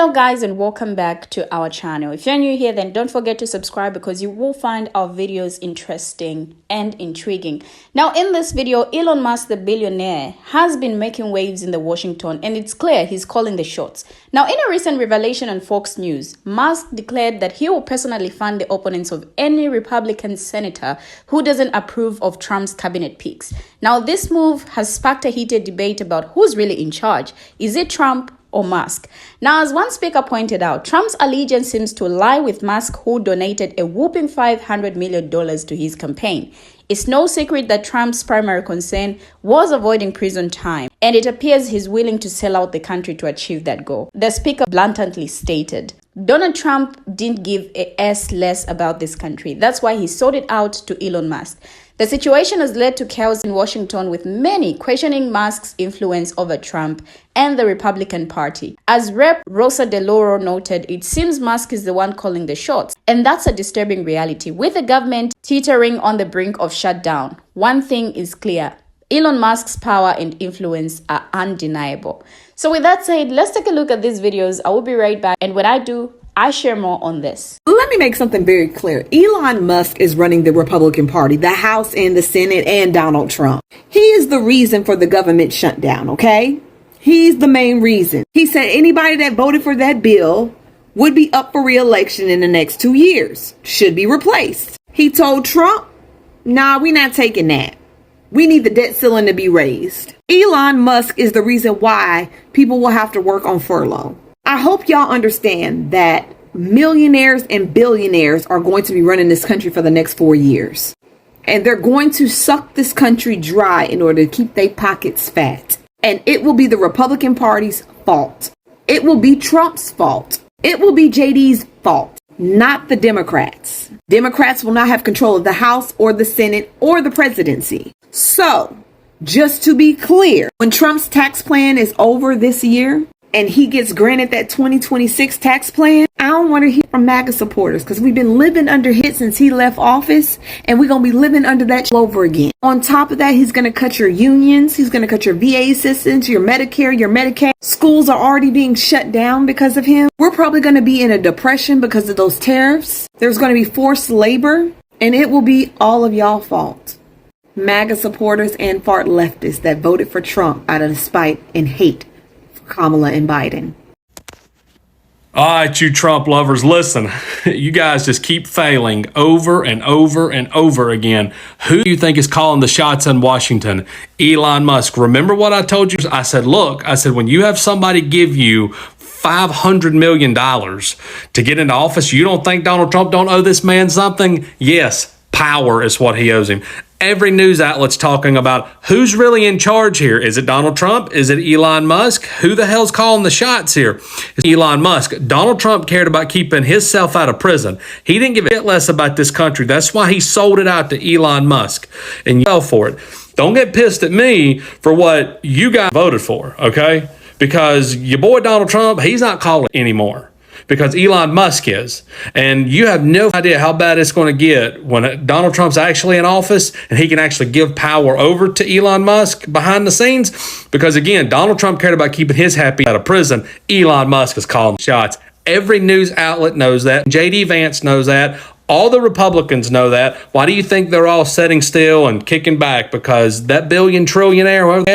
Hello guys, and welcome back to our channel. If you're new here, then don't forget to subscribe because you will find our videos interesting and intriguing. Now in this video, Elon Musk, the billionaire, has been making waves in the Washington, and it's clear he's calling the shots. Now in a recent revelation on Fox News, Musk declared that he will personally fund the opponents of any Republican senator who doesn't approve of Trump's cabinet picks. Now this move has sparked a heated debate about who's really in charge. Is it Trump or Musk? Now, as one speaker pointed out, Trump's allegiance seems to lie with Musk, who donated a whopping $500 million to his campaign. It's no secret that Trump's primary concern was avoiding prison time, and it appears he's willing to sell out the country to achieve that goal. The speaker blatantly stated, Donald Trump didn't give a s less about this country. That's why he sold it out to Elon Musk. The situation has led to chaos in Washington, with many questioning Musk's influence over Trump and the Republican Party. As Rep. Rosa DeLauro noted, it seems Musk is the one calling the shots, and that's a disturbing reality. With the government teetering on the brink of shutdown, one thing is clear: Elon Musk's power and influence are undeniable. So with that said, let's take a look at these videos. I will be right back, and when I do, I share more on this. Let me make something very clear. Elon Musk is running the Republican Party, the House and the Senate, and Donald Trump. He is the reason for the government shutdown, okay? He's the main reason. He said anybody that voted for that bill would be up for re-election in the next 2 years, should be replaced. He told Trump, nah, we're not taking that. We need the debt ceiling to be raised. Elon Musk is the reason why people will have to work on furlough. I hope y'all understand that millionaires and billionaires are going to be running this country for the next 4 years. And they're going to suck this country dry in order to keep their pockets fat. And it will be the Republican Party's fault. It will be Trump's fault. It will be JD's fault, not the Democrats. Democrats will not have control of the House or the Senate or the presidency. So, just to be clear, when Trump's tax plan is over this year, and he gets granted that 2026 tax plan, I don't want to hear from MAGA supporters, because we've been living under hit since he left office, and we're going to be living under that over again. On top of that, he's going to cut your unions. He's going to cut your VA assistance, your Medicare, your Medicaid. Schools are already being shut down because of him. We're probably going to be in a depression because of those tariffs. There's going to be forced labor, and it will be all of y'all fault. MAGA supporters and fart leftists that voted for Trump out of spite and hate Kamala and Biden. All right, you Trump lovers, listen, you guys just keep failing over and over and over again. Who do you think is calling the shots in Washington? Elon Musk. Remember what I told you? I said, when you have somebody give you $500 million to get into office, you don't think Donald Trump don't owe this man something? Yes, power is what he owes him. Every news outlet's talking about who's really in charge here. Is it Donald Trump? Is it Elon Musk? Who the hell's calling the shots here? It's Elon Musk. Donald Trump cared about keeping himself out of prison. He didn't give a shit less about this country. That's why he sold it out to Elon Musk. And you fell for it. Don't get pissed at me for what you guys voted for, okay? Because your boy Donald Trump, he's not calling anymore, because Elon Musk is. And you have no idea how bad it's going to get when Donald Trump's actually in office and he can actually give power over to Elon Musk behind the scenes. Because again, Donald Trump cared about keeping his happy out of prison. Elon Musk is calling shots. Every news outlet knows that. JD Vance knows that. All the Republicans know that. Why do you think they're all sitting still and kicking back? Because that billion trillionaire, whoever he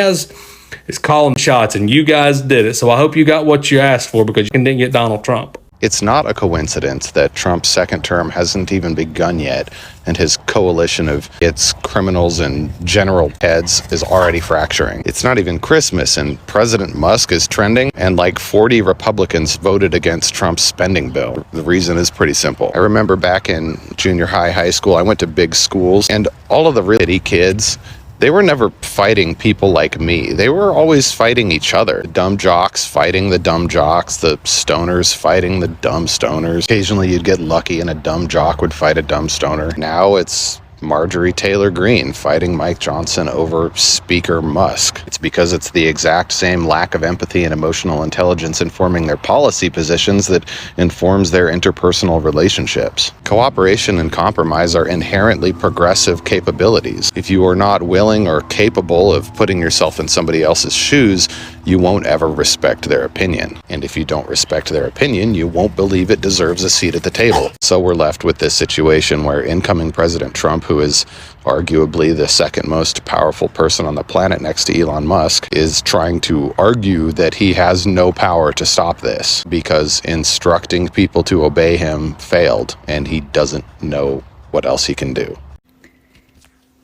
is calling shots, and you guys did it. So I hope you got what you asked for, because you didn't get Donald Trump. It's not a coincidence that Trump's second term hasn't even begun yet, and his coalition of its criminals and general heads is already fracturing. It's not even Christmas, and President Musk is trending, and like 40 Republicans voted against Trump's spending bill. The reason is pretty simple. I remember back in junior high school, I went to big schools, and all of the really kids, they were never fighting people like me. They were always fighting each other. The dumb jocks fighting the dumb jocks, the stoners fighting the dumb stoners. Occasionally you'd get lucky and a dumb jock would fight a dumb stoner. Now it's Marjorie Taylor Greene fighting Mike Johnson over Speaker Musk. It's because it's the exact same lack of empathy and emotional intelligence informing their policy positions that informs their interpersonal relationships. Cooperation and compromise are inherently progressive capabilities. If you are not willing or capable of putting yourself in somebody else's shoes, you won't ever respect their opinion. And if you don't respect their opinion, you won't believe it deserves a seat at the table. So we're left with this situation where incoming President Trump, who is arguably the second most powerful person on the planet next to Elon Musk, is trying to argue that he has no power to stop this because instructing people to obey him failed, and he doesn't know what else he can do.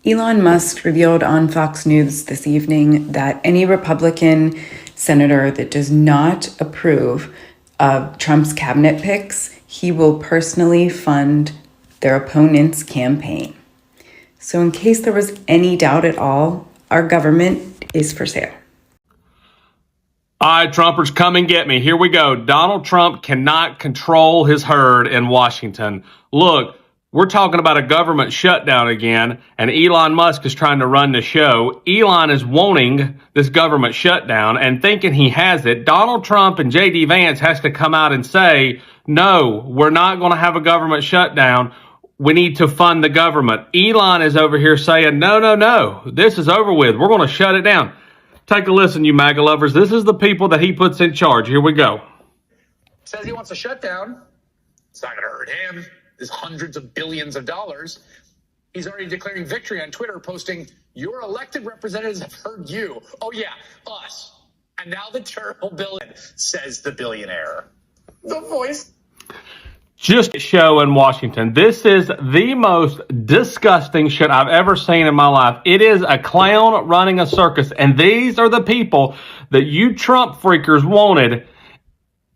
Elon Musk revealed on Fox News this evening that any Republican senator that does not approve of Trump's cabinet picks, he will personally fund their opponent's campaign. So in case there was any doubt at all, our government is for sale. All right, Trumpers, come and get me. Here we go. Donald Trump cannot control his herd in Washington. Look, we're talking about a government shutdown again, and Elon Musk is trying to run the show. Elon is wanting this government shutdown and thinking he has it. Donald Trump and J.D. Vance has to come out and say, no, we're not going to have a government shutdown. We need to fund the government. Elon is over here saying, no, this is over with. We're going to shut it down. Take a listen, you MAGA lovers. This is the people that he puts in charge. Here we go. Says he wants a shutdown. It's not going to hurt him. There's hundreds of billions of dollars. He's already declaring victory on Twitter, posting, your elected representatives have heard you. Oh, yeah, us. And now the terrible billion, says the billionaire. The voice. Just a show in Washington. This is the most disgusting shit I've ever seen in my life. It is a clown running a circus. And these are the people that you Trump freakers wanted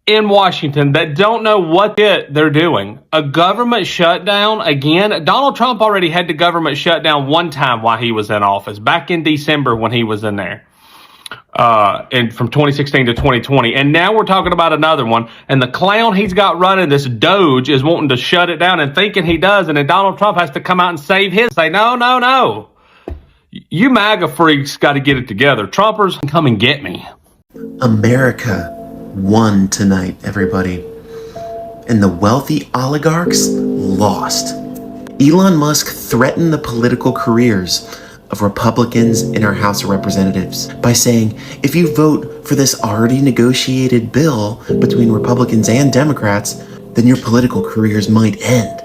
in Washington that don't know what they're doing. A government shutdown again. Donald Trump already had the government shutdown one time while he was in office, back in December when he was in there. And from 2016 to 2020. And now we're talking about another one. And the clown he's got running this Doge is wanting to shut it down and thinking he does. And then Donald Trump has to come out and save his. Say, no. You MAGA freaks got to get it together. Trumpers, come and get me. America won tonight, everybody. And the wealthy oligarchs lost. Elon Musk threatened the political careers of Republicans in our House of Representatives by saying, if you vote for this already negotiated bill between Republicans and Democrats, then your political careers might end.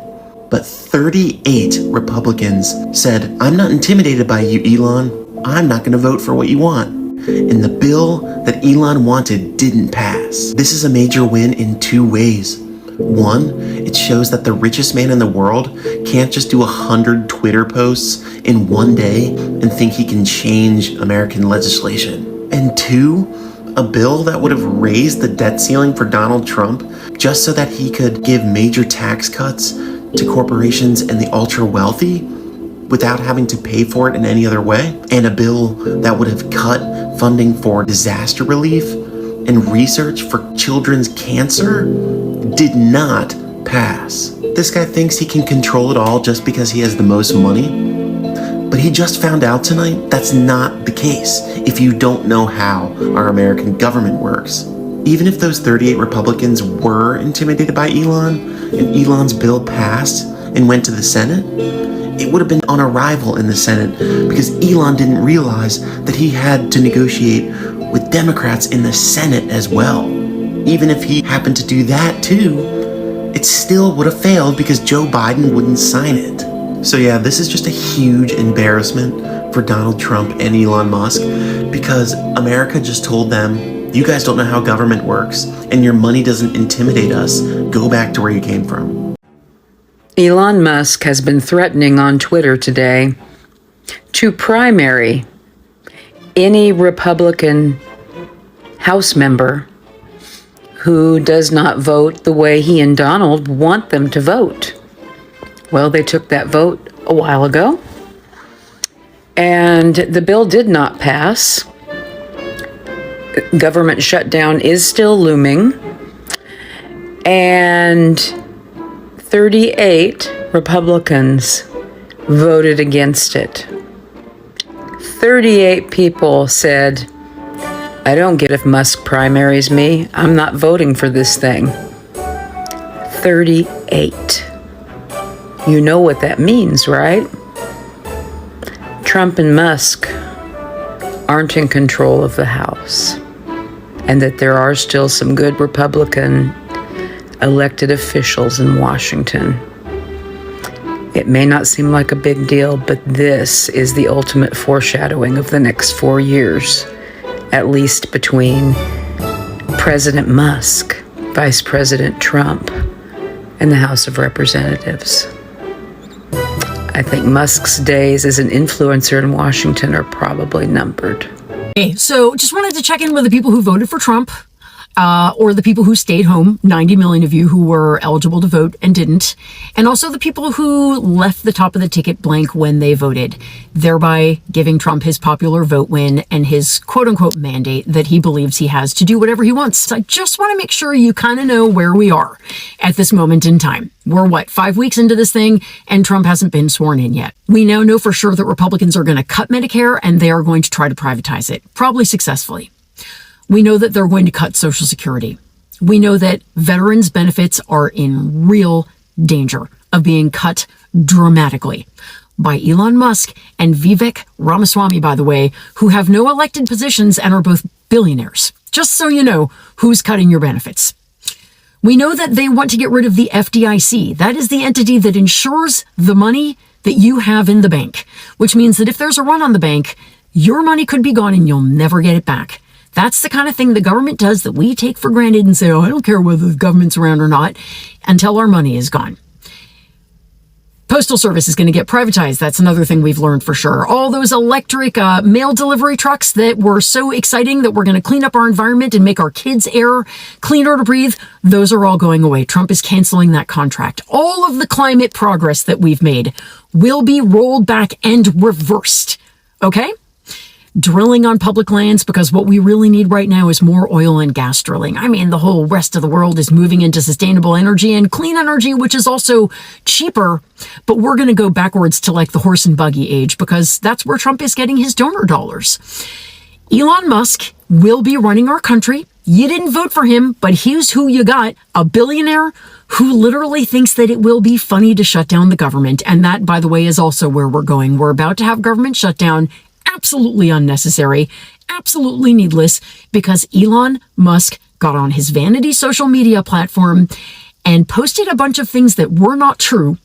But 38 Republicans said, I'm not intimidated by you, Elon. I'm not going to vote for what you want. And the bill that Elon wanted didn't pass. This is a major win in two ways. One, it shows that the richest man in the world can't just do 100 Twitter posts in one day and think he can change American legislation. And two, a bill that would have raised the debt ceiling for Donald Trump just so that he could give major tax cuts to corporations and the ultra wealthy without having to pay for it in any other way. And a bill that would have cut funding for disaster relief and research for children's cancer did not pass. This guy thinks he can control it all just because he has the most money. But he just found out tonight that's not the case if you don't know how our American government works. Even if those 38 Republicans were intimidated by Elon and Elon's bill passed and went to the Senate, it would have been on arrival in the Senate because Elon didn't realize that he had to negotiate with Democrats in the Senate as well. Even if he happened to do that too, it still would have failed because Joe Biden wouldn't sign it. So yeah, this is just a huge embarrassment for Donald Trump and Elon Musk because America just told them, you guys don't know how government works and your money doesn't intimidate us. Go back to where you came from. Elon Musk has been threatening on Twitter today to primary any Republican House member who does not vote the way he and Donald want them to vote. Well, they took that vote a while ago, and the bill did not pass. Government shutdown is still looming, and 38 Republicans voted against it. 38 people said, I don't get if Musk primaries me. I'm not voting for this thing. 38. You know what that means, right? Trump and Musk aren't in control of the House. and that there are still some good Republican elected officials in Washington. It may not seem like a big deal, but this is the ultimate foreshadowing of the next 4 years, at least between President Musk, Vice President Trump, and the House of Representatives. I think Musk's days as an influencer in Washington are probably numbered. Okay, so just wanted to check in with the people who voted for Trump, or the people who stayed home, 90 million of you who were eligible to vote and didn't, and also the people who left the top of the ticket blank when they voted, thereby giving Trump his popular vote win and his quote-unquote mandate that he believes he has to do whatever he wants. So I just want to make sure you kind of know where we are at this moment in time. We're 5 weeks into this thing, and Trump hasn't been sworn in yet. We now know for sure that Republicans are going to cut Medicare, and they are going to try to privatize it, probably successfully. We know that they're going to cut Social Security. We know that veterans' benefits are in real danger of being cut dramatically by Elon Musk and Vivek Ramaswamy, by the way, who have no elected positions and are both billionaires. Just so you know who's cutting your benefits. We know that they want to get rid of the FDIC. That is the entity that insures the money that you have in the bank, which means that if there's a run on the bank, your money could be gone and you'll never get it back. That's the kind of thing the government does that we take for granted and say, oh, I don't care whether the government's around or not, until our money is gone. Postal Service is going to get privatized. That's another thing we've learned for sure. All those electric mail delivery trucks that were so exciting that we're going to clean up our environment and make our kids' air cleaner to breathe, those are all going away. Trump is canceling that contract. All of the climate progress that we've made will be rolled back and reversed. Okay? Drilling on public lands, because what we really need right now is more oil and gas drilling. I mean, the whole rest of the world is moving into sustainable energy and clean energy, which is also cheaper, but we're going to go backwards to like the horse and buggy age, because that's where Trump is getting his donor dollars. Elon Musk will be running our country. You didn't vote for him, but here's who you got, a billionaire who literally thinks that it will be funny to shut down the government. And that, by the way, is also where we're going. We're about to have government shutdown. Absolutely unnecessary, absolutely needless, because Elon Musk got on his vanity social media platform and posted a bunch of things that were not true.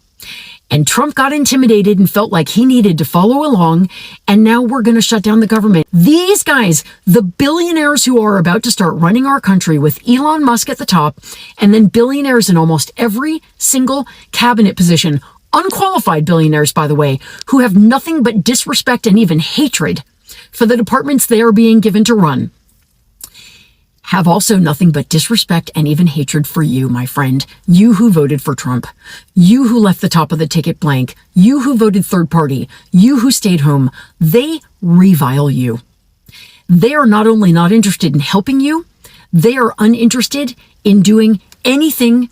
And Trump got intimidated and felt like he needed to follow along. And now we're going to shut down the government. These guys, the billionaires who are about to start running our country with Elon Musk at the top, and then billionaires in almost every single cabinet position, unqualified billionaires, by the way, who have nothing but disrespect and even hatred for the departments they are being given to run, have also nothing but disrespect and even hatred for you, my friend. You who voted for Trump. You who left the top of the ticket blank. You who voted third party. You who stayed home. They revile you. They are not only not interested in helping you, they are uninterested in doing anything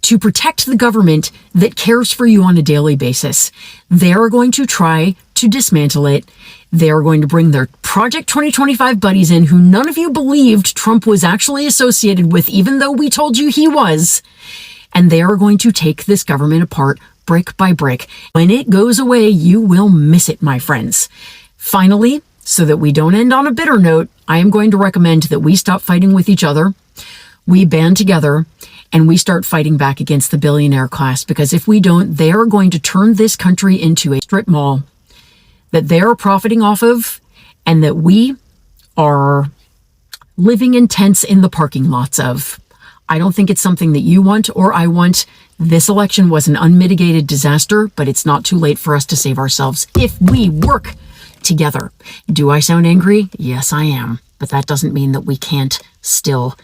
to protect the government that cares for you on a daily basis. They are going to try to dismantle it. They are going to bring their Project 2025 buddies in, who none of you believed Trump was actually associated with, even though we told you he was. And they are going to take this government apart brick by brick. When it goes away, you will miss it, my friends. Finally, so that we don't end on a bitter note, I am going to recommend that we stop fighting with each other. We band together and we start fighting back against the billionaire class, because if we don't, they are going to turn this country into a strip mall that they are profiting off of, and that we are living in tents in the parking lots of. I don't think it's something that you want or I want. This election was an unmitigated disaster, but it's not too late for us to save ourselves if we work together. Do I sound angry? Yes, I am. But that doesn't mean that we can't still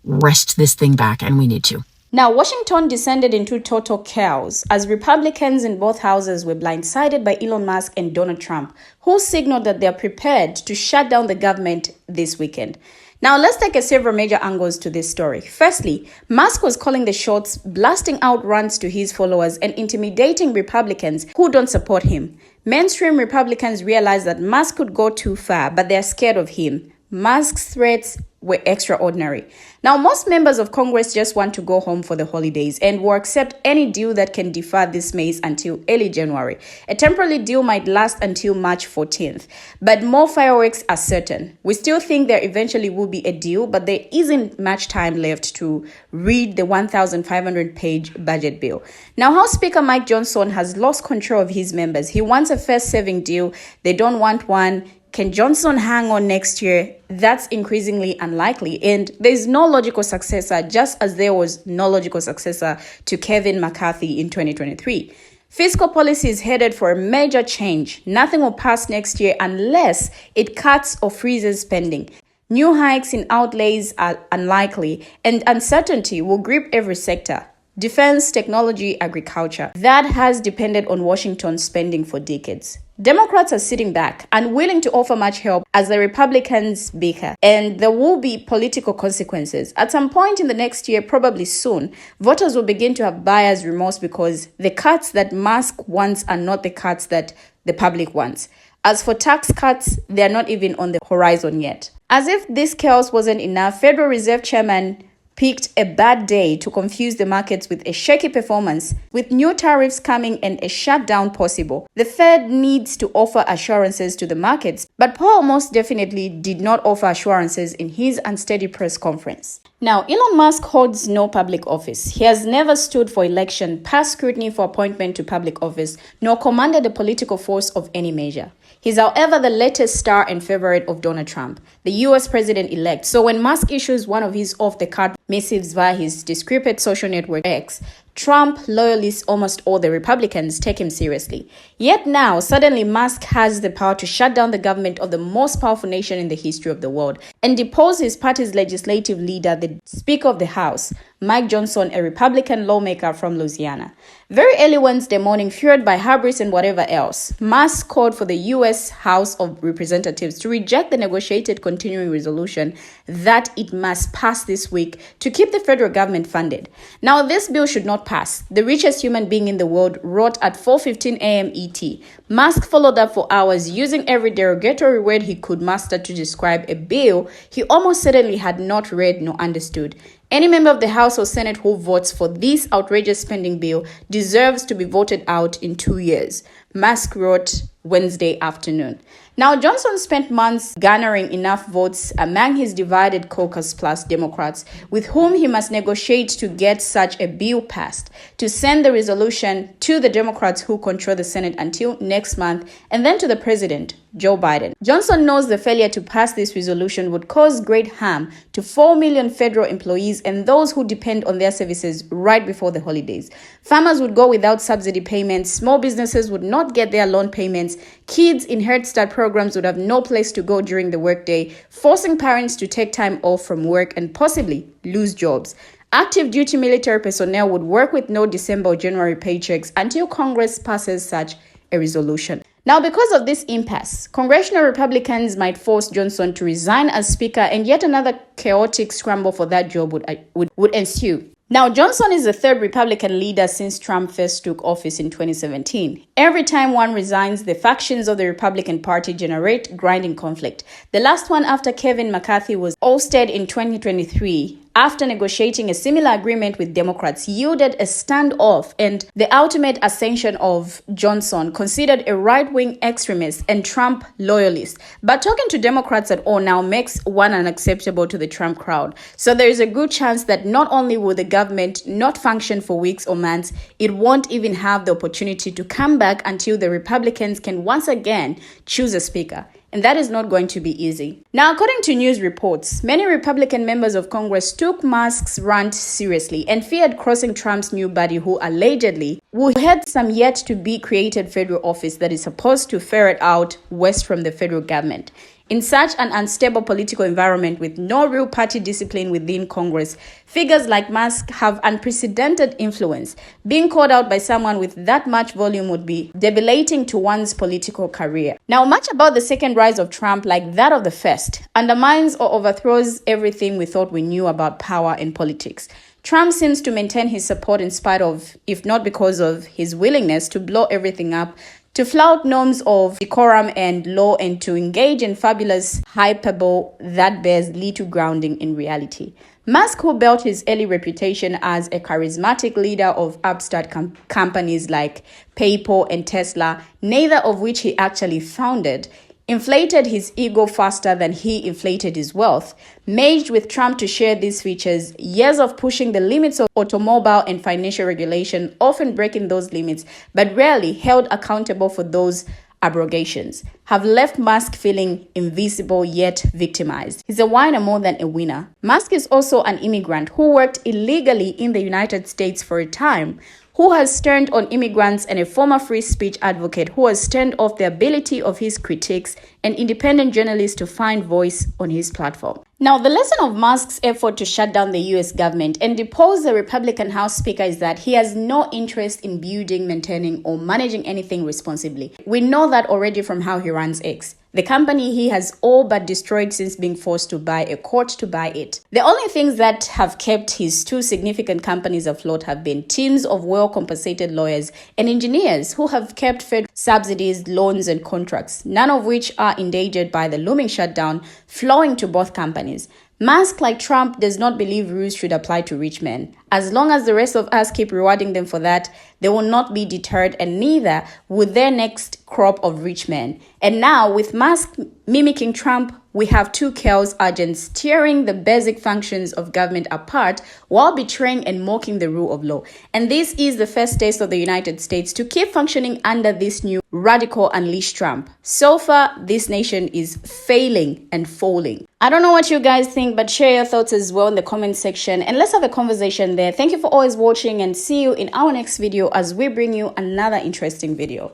wrest this thing back, and we need to. Now, Washington descended into total chaos as Republicans in both houses were blindsided by Elon Musk and Donald Trump, who signaled that they're prepared to shut down the government this weekend. Now, let's take several major angles to this story. Firstly, Musk was calling the shots, blasting out rants to his followers and intimidating Republicans who don't support him. Mainstream Republicans realized that Musk could go too far, but they're scared of him. Musk's threats were extraordinary. Now, most members of Congress just want to go home for the holidays and will accept any deal that can defer this May until early January. A temporary deal might last until March 14th, but more fireworks are certain. We still think there eventually will be a deal, but there isn't much time left to read the 1,500-page budget bill. Now, House Speaker Mike Johnson has lost control of his members. He wants a first-serving deal. They don't want one. Can Johnson hang on next year? That's increasingly unlikely. And there's no logical successor, just as there was no logical successor to Kevin McCarthy in 2023. Fiscal policy is headed for a major change. Nothing will pass next year unless it cuts or freezes spending. New hikes in outlays are unlikely, and uncertainty will grip every sector. Defense, technology, agriculture. That has depended on Washington's spending for decades. Democrats are sitting back, unwilling to offer much help as the Republicans bicker, and there will be political consequences. At some point in the next year, probably soon, voters will begin to have buyer's remorse because the cuts that Musk wants are not the cuts that the public wants. As for tax cuts, they are not even on the horizon yet. As if this chaos wasn't enough, Federal Reserve Chairman picked a bad day to confuse the markets with a shaky performance. With new tariffs coming and a shutdown possible, the Fed needs to offer assurances to the markets, but Powell most definitely did not offer assurances in his unsteady press conference. Now, Elon Musk holds no public office. He has never stood for election, passed scrutiny for appointment to public office, nor commanded the political force of any measure. He's, however, the latest star and favorite of Donald Trump, the US president-elect. So when Musk issues one of his off-the-card missives via his discrepant social network X, Trump loyalists, almost all the Republicans, take him seriously. Yet now, suddenly Musk has the power to shut down the government of the most powerful nation in the history of the world and depose his party's legislative leader, the Speaker of the House, Mike Johnson, a Republican lawmaker from Louisiana. Very early Wednesday morning, fueled by hubris and whatever else, Musk called for the U.S. House of Representatives to reject the negotiated continuing resolution that it must pass this week to keep the federal government funded. Now, this bill should not pass, the richest human being in the world wrote at 4:15 a.m. ET. Musk followed up for hours using every derogatory word he could muster to describe a bill he almost certainly had not read nor understood. Any member of the House or Senate who votes for this outrageous spending bill deserves to be voted out in 2 years, Musk wrote Wednesday afternoon. Now, Johnson spent months garnering enough votes among his divided caucus plus Democrats, with whom he must negotiate to get such a bill passed, to send the resolution to the Democrats who control the Senate until next month, and then to the president, Joe Biden. Johnson knows the failure to pass this resolution would cause great harm to 4 million federal employees and those who depend on their services right before the holidays. Farmers would go without subsidy payments, small businesses would not get their loan payments, kids in Head Start programs would have no place to go during the workday, forcing parents to take time off from work and possibly lose jobs. Active duty military personnel would work with no December or January paychecks until Congress passes such a resolution. Now, because of this impasse, congressional Republicans might force Johnson to resign as Speaker, and yet another chaotic scramble for that job would ensue. Now, Johnson is the third Republican leader since Trump first took office in 2017. Every time one resigns, the factions of the Republican Party generate grinding conflict. The last one after Kevin McCarthy was ousted in 2023 after negotiating a similar agreement with Democrats yielded a standoff and the ultimate ascension of Johnson, considered a right-wing extremist and Trump loyalist. But talking to Democrats at all now makes one unacceptable to the Trump crowd. So there is a good chance that not only will the government not function for weeks or months, it won't even have the opportunity to come back until the Republicans can once again choose a speaker. And that is not going to be easy. Now, according to news reports, many Republican members of Congress took Musk's rant seriously and feared crossing Trump's new buddy who allegedly will head some yet to be created federal office that is supposed to ferret out west from the federal government. In such an unstable political environment with no real party discipline within Congress, figures like Musk have unprecedented influence. Being called out by someone with that much volume would be debilitating to one's political career. Now, much about the second rise of Trump, like that of the first, undermines or overthrows everything we thought we knew about power and politics. Trump seems to maintain his support in spite of, if not because of, his willingness to blow everything up to flout norms of decorum and law, and to engage in fabulous hyperbole that bears little grounding in reality. Musk, who built his early reputation as a charismatic leader of upstart companies like PayPal and Tesla, neither of which he actually founded, inflated his ego faster than he inflated his wealth, merged with Trump to share these features, years of pushing the limits of automobile and financial regulation, often breaking those limits, but rarely held accountable for those abrogations, have left Musk feeling invisible yet victimized. He's a whiner more than a winner. Musk is also an immigrant who worked illegally in the United States for a time, who has turned on immigrants, and a former free speech advocate who has turned off the ability of his critics and independent journalists to find voice on his platform. Now, the lesson of Musk's effort to shut down the US government and depose the Republican House Speaker is that he has no interest in building, maintaining, or managing anything responsibly. We know that already from how he runs X, the company he has all but destroyed since being forced to buy a court to buy it. The only things that have kept his two significant companies afloat have been teams of well-compensated lawyers and engineers who have kept federal subsidies, loans, and contracts, none of which are endangered by the looming shutdown, flowing to both companies. Musk, like Trump, does not believe rules should apply to rich men. As long as the rest of us keep rewarding them for that, they will not be deterred, and neither would their next crop of rich men. And now, with Musk mimicking Trump, we have two chaos agents tearing the basic functions of government apart while betraying and mocking the rule of law. And this is the first taste of the United States to keep functioning under this new radical unleashed Trump. So far, this nation is failing and falling. I don't know what you guys think, but share your thoughts as well in the comment section and let's have a conversation there. Thank you for always watching, and see you in our next video as we bring you another interesting video.